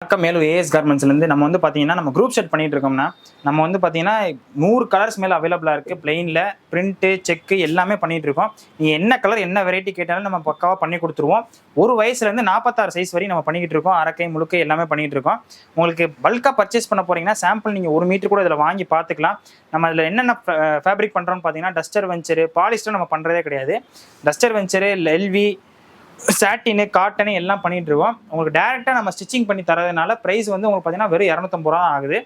மேலும் ஏஎஸ் கார்மெண்ட்ஸ்லேருந்து நம்ம வந்து பார்த்தீங்கன்னா நம்ம குரூப் செட் பண்ணிட்டு இருக்கோம்னா நம்ம வந்து பார்த்தீங்கன்னா 100 கலர்ஸ் மேலே அவைலபிளாக இருக்குது. பிளெயினில் பிரிண்ட்டு செக்கு எல்லாமே பண்ணிட்டு இருக்கோம். நீங்கள் என்ன கலர் என்ன வெரைட்டி கேட்டாலும் நம்ம பக்காவாக பண்ணி கொடுத்துருவோம். ஒரு வயசுலேருந்து 46 சைஸ் வரையும் நம்ம பண்ணிக்கிட்டு இருக்கோம். அரக்கை முழுக்கை எல்லாமே பண்ணிகிட்டு இருக்கோம். உங்களுக்கு பல்காக பர்ச்சேஸ் பண்ண போகிறீங்கன்னா சாம்பிள் நீங்கள் 1 மீட்டர் கூட இதில் வாங்கி பார்த்துக்கலாம். நம்ம அதில் என்னென்ன ஃபேப்ரிக் பண்ணுறோம்னு பார்த்தீங்கன்னா டஸ்டர் வெஞ்சரு பாலிஸ்டர் நம்ம பண்ணுறதே கிடையாது. டஸ்டர் வெஞ்சரு எல்வி சாட்டினு காட்டனு எல்லாம் பண்ணிட்டு இருக்கோம். உங்களுக்கு டேரெக்டாக நம்ம ஸ்டிச்சிங் பண்ணி தரதுனால ப்ரைஸ் வந்து உங்களுக்கு பார்த்தீங்கன்னா வெறும் 250 ரூபா ஆகுது.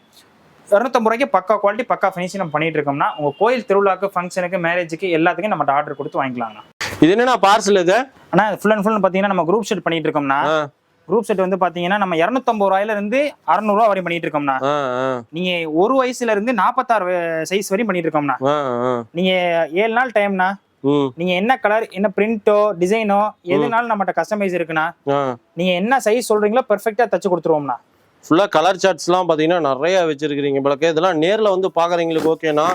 250 ரூபாய்க்கு பக்கா குவாலிட்டி பக்கா ஃபினிஷிங் நம்ம பண்ணிட்டு இருக்கோம்னா உங்கள் கோயில் திருவிழாக்கு ஃபங்க்ஷனுக்கு மேரேஜுக்கு எல்லாத்துக்கும் நம்ம ஆர்டர் கொடுத்து வாங்கிக்கலாங்கண்ணா. இது என்னன்னா பார்சல் இது ஆனால் ஃபுல் அண்ட் ஃபுல் பார்த்தீங்கன்னா நம்ம குரூப் செட் பண்ணிட்டு இருக்கோம்னா குரூப் செட் வந்து பார்த்தீங்கன்னா நம்ம 250 ரூபாயில இருந்து 600 ரூபா வரையும் பண்ணிட்டு இருக்கோம்னா நீங்க ஒரு வயசுல இருந்து 46 சைஸ் வரையும் பண்ணிட்டு இருக்கோம்னா நீங்க 7 நாள் டைம்னா நீங்க என்ன கலர் என்ன பிரிண்டோ டிசைனோ எதுனாலும் நம்மகிட்ட கஸ்டமைஸ் இருக்குண்ணா. நீங்க என்ன சைஸ் சொல்றீங்களோ பெர்ஃபெக்ட்டா தச்சு கொடுத்துருவோம்ண்ணா. ஃபுல்லா கலர் சார்ட்ஸ்லாம் பாத்தீங்கன்னா நிறைய வச்சிருக்கீங்க போலக்கு. இதெல்லாம் நேர்ல வந்து பாக்குறவங்களுக்கு ஓகேனா,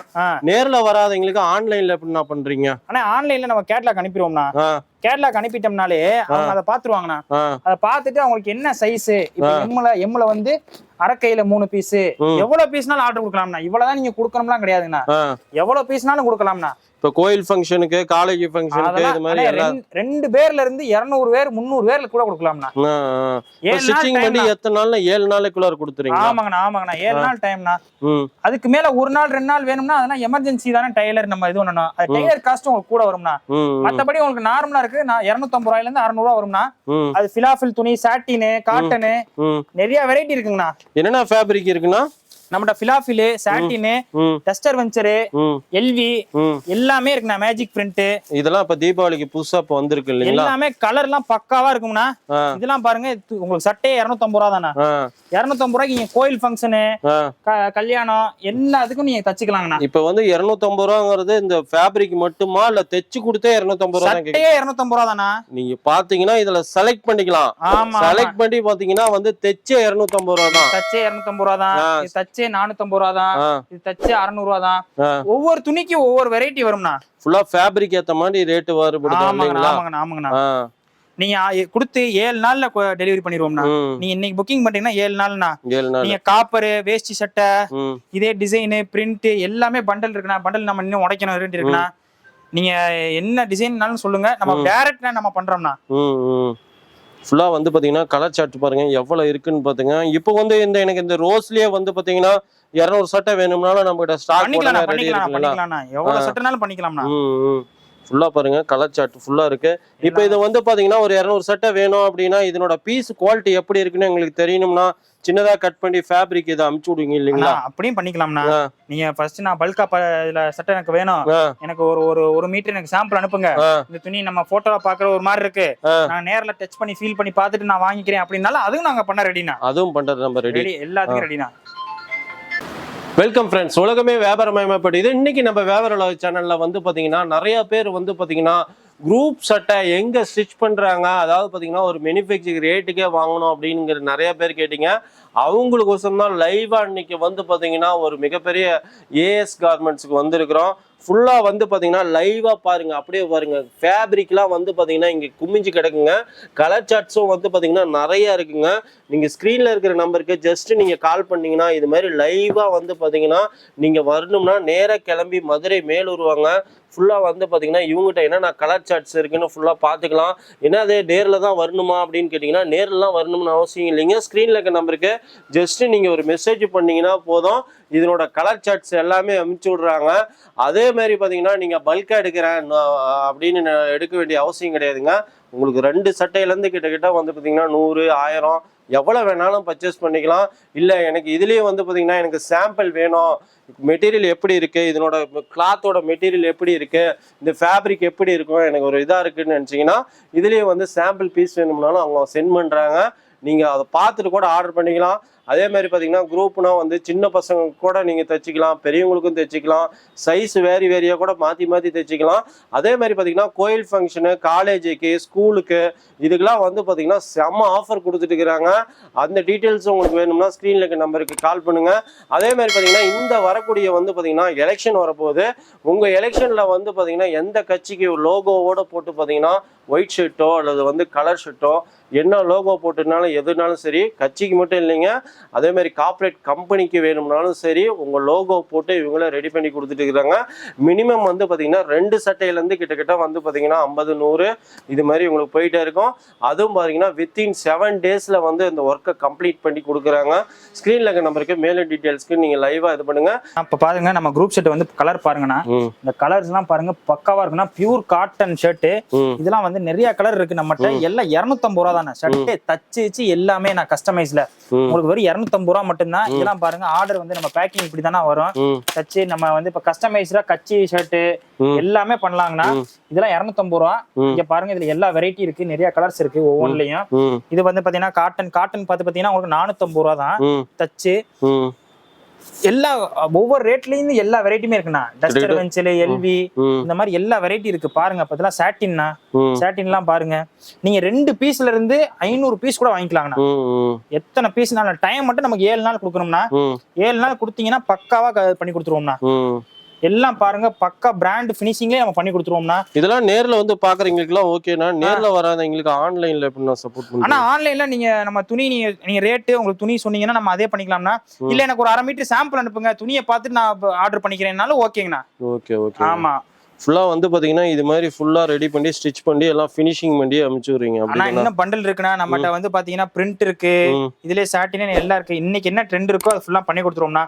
நேர்ல வராதவங்களுக்கு ஆன்லைன்ல எப்படின்னா பண்றீங்க? ஆனா ஆன்லைன்ல நம்ம கேட்லாக் அனுப்பிடுவோம்னா. கேட்லாக் அனுப்பிட்டோம்னாலே அவங்க அதை பாத்துருவாங்கண்ணா. அதை பார்த்துட்டு அவங்களுக்கு என்ன சைஸ் இப்ப எம்ல வந்து அரக்கையில 3 பீஸ் எவ்வளவு பீஸ்னாலும் ஆர்டர் கொடுக்கலாம்ண்ணா. இவ்வளவுதான் நீங்க கொடுக்கணும்லாம் கிடையாதுண்ணா. எவ்வளவு பீஸ்னாலும் கொடுக்கலாம்ண்ணா. இப்ப கோயில் ஃபங்க்ஷனுக்கு காலேஜ் ஃபங்க்ஷனுக்கு இது மாதிரி 2 பேர்ல இருந்து 200 பேர் 300 பேர்ல கூட கொடுக்கலாம்ண்ணா. ஸ்டிச்சிங் பண்ணி எத்தனை நாள்ல 7 நாளைக்குள்ள கொடுத்துறீங்க? ஆமாங்கண்ணா 7 நாள் டைம்னா. அதுக்கு மேல 1 நாள் 2 நாள் வேணும்னா அதெல்லாம் எமர்ஜென்சி தானே. டெய்லர் நம்ம இது பண்ணணும். அது டெய்லர் காஸ்ட் உங்களுக்கு கூட வரும்னா. மத்தபடி உங்களுக்கு நார்மலா இருக்கு 250 ரூபாயில இருந்து 600 ரூபா வரும்னா. அது பிலாஃபில் துணி சாட்டினு காட்டனு நிறைய வெரைட்டி இருக்குங்கண்ணா. என்னென்ன ஃபேப்ரிக் இருக்குன்னா நம்மட பிலாஃபில் சாட்டினு டஸ்டர் வெஞ்சரு எல்வி எல்லாமே இருக்குண்ணா. மேஜிக் பிரிண்ட் இதெல்லாம் இப்ப தீபாவளிக்கு புதுசா இப்ப வந்திருக்கு இல்லீங்களா? எல்லாமே கலர் எல்லாம் பக்காவா இருக்கும்னா. இதெல்லாம் பாருங்க உங்களுக்கு சட்டே 250 ரூபா தானே. 250 ரூபாய்க்கு நீங்க கோயில் ஃபங்க்ஷனு கல்யாணம் எல்லாத்துக்கும் நீங்க தச்சுக்கலாங்கண்ணா. இப்ப வந்து 250 ரூபாங்கிறது இந்த ஃபேப்ரிக் மட்டுமா இல்ல தைச்சு கொடுத்தே 250 ரூபா? சட்டே 250 ரூபா தானா. நீங்க பாத்தீங்கன்னா இதுல செலக்ட் பண்ணிக்கலாம். செலக்ட் பண்ணி பாத்தீங்கன்னா வந்து தைச்சே 250 ரூபா தான். தச்சே 250 ரூபா தான். 450 ரூபா தான். இது தச்சு 600 ரூபா தான். ஒவ்வொரு துணிக்கு ஒவ்வொரு வெரைட்டி வரும்னா. ஃபுல்லா ஃபேப்ரிக் ஏத்த மாதிரி ரேட் வருபடுது இல்லீங்களா? ஆமாங்கண்ணா. நீங்க கொடுத்து 7 நாள்ல டெலிவரி பண்ணிடுவோம்னா. நீங்க இன்னைக்கு புக்கிங் பண்றீங்கன்னா 7 நாள்னா நீங்க காப்பர் வேஷ்டி சட்டை இதே டிசைனு பிரிண்ட் எல்லாமே பண்டல் இருக்குண்ணா. பண்டல் நம்ம இன்னும் உடைக்கணும் இருக்குண்ணா. நீங்க என்ன டிசைன்னாலும் சொல்லுங்க. நம்ம டைரக்டா நம்ம பண்றோம்னா. ஃபுல்லா வந்து பாத்தீங்கன்னா கலர் சார்ட் பாருங்க எவ்வளவு இருக்குன்னு பாத்துங்க. இப்போ வந்து எனக்கு இந்த ரோஸ்லயே வந்து பாத்தீங்கன்னா 200 சட்டை வேணும்னாலும் நம்ம கிட்ட ஸ்டாக் பண்ணிக்கலாம். எவ்வளவு சட்டைனாலும் பண்ணிக்கலாம்னா. ஃபுல்லா பாருங்க கலர் சார்ட் ஃபுல்லா இருக்கு. இப்போ இது வந்து பாத்தீங்கன்னா ஒரு 200 சட்டை வேணும் அப்படின்னா இதனோட பீஸ் குவாலிட்டி எப்படி இருக்குன்னு எங்களுக்கு தெரியணும்னா சின்னதா கட் பண்ணி ஃபேப்ரிக் இதை அமுச்சு விடுவீங்க இல்லீங்களா? அப்படியும் பண்ணிக்கலாம்னா. நீங்க ஃபர்ஸ்ட் நான் பல்கா இதுல சட்டை எனக்கு வேணும், எனக்கு ஒரு மீட்டர் எனக்கு சாம்பிள் அனுப்புங்க. இந்த துணி நம்ம போட்டோல பாக்குற ஒரு மாதிரி இருக்கு, நான் நேர்ல டச் பண்ணி ஃபீல் பண்ணி பார்த்துட்டு நான் வாங்கிக்கிறேன் அப்படின்னாலும் அதுவும் நாங்க பண்ண ரெடினா. அதுவும் பண்றது நம்ம ரெடி. எல்லாத்துக்கும் ரெடினா. வெல்கம் ஃப்ரெண்ட்ஸ், உலகமே வியாபாரமயமாப்படுது. இன்னைக்கு நம்ம வியாபார உலக சேனல்ல வந்து பாத்தீங்கன்னா நிறைய பேர் வந்து பாத்தீங்கன்னா குரூப் சட்டை எங்க ஸ்டிச் பண்றாங்க, அதாவது பாத்தீங்கன்னா ஒரு மேனுஃபேக்சரிங் ரேட்டுக்கே வாங்கணும் அப்படிங்கிற நிறைய பேர் கேட்டீங்க. அவங்களுக்கோசரம் தான் லைவா இன்னைக்கு வந்து பாத்தீங்கன்னா ஒரு மிகப்பெரிய ஏஎஸ் கார்மெண்ட்ஸுக்கு வந்திருக்கிறோம். ஃபுல்லா வந்து பாத்தீங்கன்னா லைவா பாருங்க, அப்படியே பாருங்க ஃபேப்ரிக்லாம் வந்து பாத்தீங்கன்னா இங்க குமிஞ்சு கிடக்குங்க. கலர் சார்ட்ஸும் வந்து பாத்தீங்கன்னா நிறைய இருக்குங்க. நீங்க ஸ்கிரீன்ல இருக்கிற நம்பருக்கு ஜஸ்ட் நீங்க கால் பண்ணீங்கன்னா இது மாதிரி லைவா வந்து பாத்தீங்கன்னா நீங்க வரணும்னா நேரா கிளம்பி மதுரை மேலூர் வாங்க. ஃபுல்லா வந்து பாத்தீங்கன்னா இவங்ககிட்ட என்னென்ன கலர் சார்ட்ஸ் இருக்குன்னு ஃபுல்லா பாத்துக்கலாம். ஏன்னா அதே நேர்ல தான் வரணுமா அப்படின்னு கேட்டீங்கன்னா நேர்லாம் வரணும்னு அவசியம் இல்லைங்க. ஸ்கிரீன்ல இருக்க நம்பருக்கு ஜஸ்ட் நீங்க ஒரு மெசேஜ் பண்ணீங்கன்னா போதும், இதனோட கலர் சார்ட்ஸ் எல்லாமே அனுப்பிச்சு விடுறாங்க. அதே மாதிரி பாத்தீங்கன்னா நீங்க பல்கா எடுக்கிறேன் அப்படின்னு எடுக்க வேண்டிய அவசியம் கிடையாதுங்க. உங்களுக்கு 2 சட்டையிலேருந்து கிட்ட வந்து பார்த்தீங்கன்னா 100 1000 எவ்வளோ வேணாலும் பர்ச்சேஸ் பண்ணிக்கலாம். இல்லை எனக்கு இதுலேயே வந்து பார்த்தீங்கன்னா எனக்கு சாம்பிள் வேணும், மெட்டீரியல் எப்படி இருக்குது, இதனோட கிளாத்தோட மெட்டீரியல் எப்படி இருக்குது, இந்த ஃபேப்ரிக் எப்படி இருக்கும், எனக்கு ஒரு இதாக இருக்குதுன்னு நினச்சிங்கன்னா இதுலேயே வந்து சாம்பிள் பீஸ் வேணும்னாலும் அவங்க சென்ட் பண்ணுறாங்க. நீங்கள் அதை பார்த்துட்டு கூட ஆர்டர் பண்ணிக்கலாம். அதே மாதிரி பார்த்தீங்கன்னா குரூப்னா வந்து சின்ன பசங்க கூட நீங்கள் தைச்சிக்கலாம், பெரியவங்களுக்கும் தைச்சிக்கலாம், சைஸ் வேரியாக கூட மாற்றி தைச்சிக்கலாம். அதே மாதிரி பார்த்தீங்கன்னா கோயில் ஃபங்க்ஷனு காலேஜுக்கு ஸ்கூலுக்கு இதுக்கெல்லாம் வந்து பார்த்தீங்கன்னா செம்ம ஆஃபர் கொடுத்துட்டு இருக்கிறாங்க. அந்த டீட்டெயில்ஸ் உங்களுக்கு வேணும்னா ஸ்க்ரீனில் இருக்க நம்பருக்கு கால் பண்ணுங்கள். அதே மாதிரி பார்த்தீங்கன்னா இந்த வரக்கூடிய வந்து பார்த்தீங்கன்னா எலெக்ஷன் வரப்போகுது. உங்கள் எலெக்ஷனில் வந்து பார்த்தீங்கன்னா எந்த கட்சிக்கு லோகோவோட போட்டு பார்த்தீங்கன்னா ஒயிட் ஷர்ட்டோ அல்லது வந்து கலர் ஷர்ட்டோ என்ன லோகோ போட்டுனாலும் எதுனாலும் சரி, கட்சிக்கு மட்டும் இல்லைங்க, அதே மாதிரி கார்ப்பரேட் கம்பெனிக்கு வேணும்னாலும் சரி உங்கள் லோகோ போட்டு இவங்கள ரெடி பண்ணி கொடுத்துட்டு இருக்கிறாங்க. மினிமம் வந்து பார்த்தீங்கன்னா 2 சட்டையிலேருந்து கிட்டத்தட்ட வந்து பார்த்தீங்கன்னா 50, 100 இது மாதிரி உங்களுக்கு போயிட்டே இருக்கும். அதுவும் பார்த்தீங்கன்னா வித்தின் 7 டேஸில் வந்து இந்த ஒர்க்கை கம்ப்ளீட் பண்ணி கொடுக்குறாங்க. ஸ்க்ரீனில் இருக்க நம்பருக்கு மேலும் டீட்டெயில்ஸ்க்கு நீங்கள் லைவாக இது பண்ணுங்க. இப்போ பாருங்க நம்ம குரூப் ஷர்ட் வந்து கலர் பாருங்கண்ணா, இந்த கலர்ஸ் எல்லாம் பாருங்க பக்காவா இருக்குன்னா பியூர் காட்டன் ஷர்ட். இதெல்லாம் வந்து நிறைய கலர் இருக்கு நம்மகிட்ட. எல்லாம் 250 ரூபா தானே ஷர்ட் தச்சு எல்லாமே. நான் கஸ்டமைஸ்ல உங்களுக்கு வெறும் 250 ரூபா மட்டும்தான். இதெல்லாம் பாருங்க ஆர்டர் வந்து நம்ம பேக்கிங் இப்படி தானே வரும். தச்சு நம்ம வந்து இப்ப கஸ்டமைஸ்டா கட்சி ஷர்ட் எல்லாமே பண்ணலாங்கண்ணா. இதெல்லாம் 250 ரூபா. இங்க பாருங்க இதுல எல்லா வெரைட்டி இருக்கு, நிறைய கலர்ஸ் இருக்கு ஒவ்வொன்றுலயும். இது வந்து பாத்தீங்கன்னா காட்டன் பார்த்து பாத்தீங்கன்னா உங்களுக்கு 450 ரூபா தான் தச்சு. எல்லா ஒவ்வொரு ரேட்லயும் எல்லா வெரைட்டியுமே இருக்குண்ணா. டஸ்டர் பென்சில், எல்வி இந்த மாதிரி எல்லா வெரைட்டி இருக்கு பாருங்க. அப்ப இதெல்லாம் சாட்டின்னா, சாட்டின் எல்லாம் பாருங்க. நீங்க 2 பீஸ்ல இருந்து 500 பீஸ் கூட வாங்கிக்கலாங்கண்ணா. எத்தனை பீஸ்னால டைம் மட்டும் நமக்கு 7 நாள் கொடுக்கணும்னா 7 நாள் கொடுத்தீங்கன்னா பக்காவா பண்ணி கொடுத்துருவோம்னா. எல்லாம் பாருங்க பக்கா பிராண்ட் ஃபினிஷிங்லயே நம்ம பண்ணி கொடுத்துருவோம்னா. இதெல்லாம் நேர்ல வந்து பாக்குறவங்களுக்கு எல்லாம் ஓகேனா, நேர்ல வராதவங்களுக்கு ஆன்லைன்ல எப்படி நான் சப்போர்ட் பண்ணுவேன். ஆனா ஆன்லைன்ல நீங்க நம்ம துணி நீங்க ரேட் உங்களுக்கு துணி சொன்னீங்கன்னா நம்ம அதே பண்ணிக்கலாம்னா. இல்ல எனக்கு ஒரு 1/2 மீட்டர் சாம்பிள் அனுப்புங்க, துணியை பார்த்துட்டு நான் ஆர்டர் பண்ணிக்கிறேன்னாலும் ஓகேங்கண்ணா. Okay okay. ஆமா ஃபுல்லா வந்து பாத்தீங்கன்னா இது மாதிரி ஃபுல்லா ரெடி பண்ணி ஸ்டிச் பண்ணி எல்லாம் ஃபினிஷிங் பண்ணி அனுப்பிச்சுறீங்க. ஆனா இன்னும் பண்டல் இருக்குன்னா நம்மகிட்ட வந்து பாத்தீங்கன்னா பிரிண்ட் இருக்கு, இதுலயே சாட்டின் எல்லாம் இருக்கு. இன்னைக்கு என்ன ட்ரெண்ட் இருக்கோ அது ஃபுல்லா பண்ணி கொடுத்துருவோம்னா.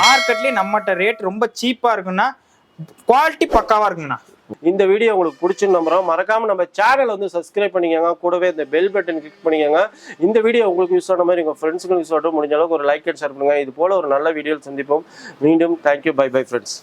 மார்க்கெட்லயே நம்மகிட்ட ரேட் ரொம்ப சீப்பா இருக்குன்னா, குவாலிட்டி பக்காவா இருக்குங்கண்ணா. இந்த வீடியோ உங்களுக்கு பிடிச்சுன்னு நம்புறோம். மறக்காம நம்ம சேனல் வந்து சப்ஸ்கிரைப் பண்ணிக்கோங்க, கூடவே இந்த பெல் பட்டன் கிளிக் பண்ணிக்கோங்க. இந்த வீடியோ உங்களுக்கு யூஸ் ஆன மாதிரி உங்க ஃப்ரெண்ட்ஸுக்கு யூஸ் ஆகட்டும். முடிஞ்ச அளவுக்கு ஒரு லைக் அண்ட் ஷேர் பண்ணுங்க. இது போல ஒரு நல்ல வீடியோ சந்திப்போம் மீண்டும். Thank you, bye bye friends.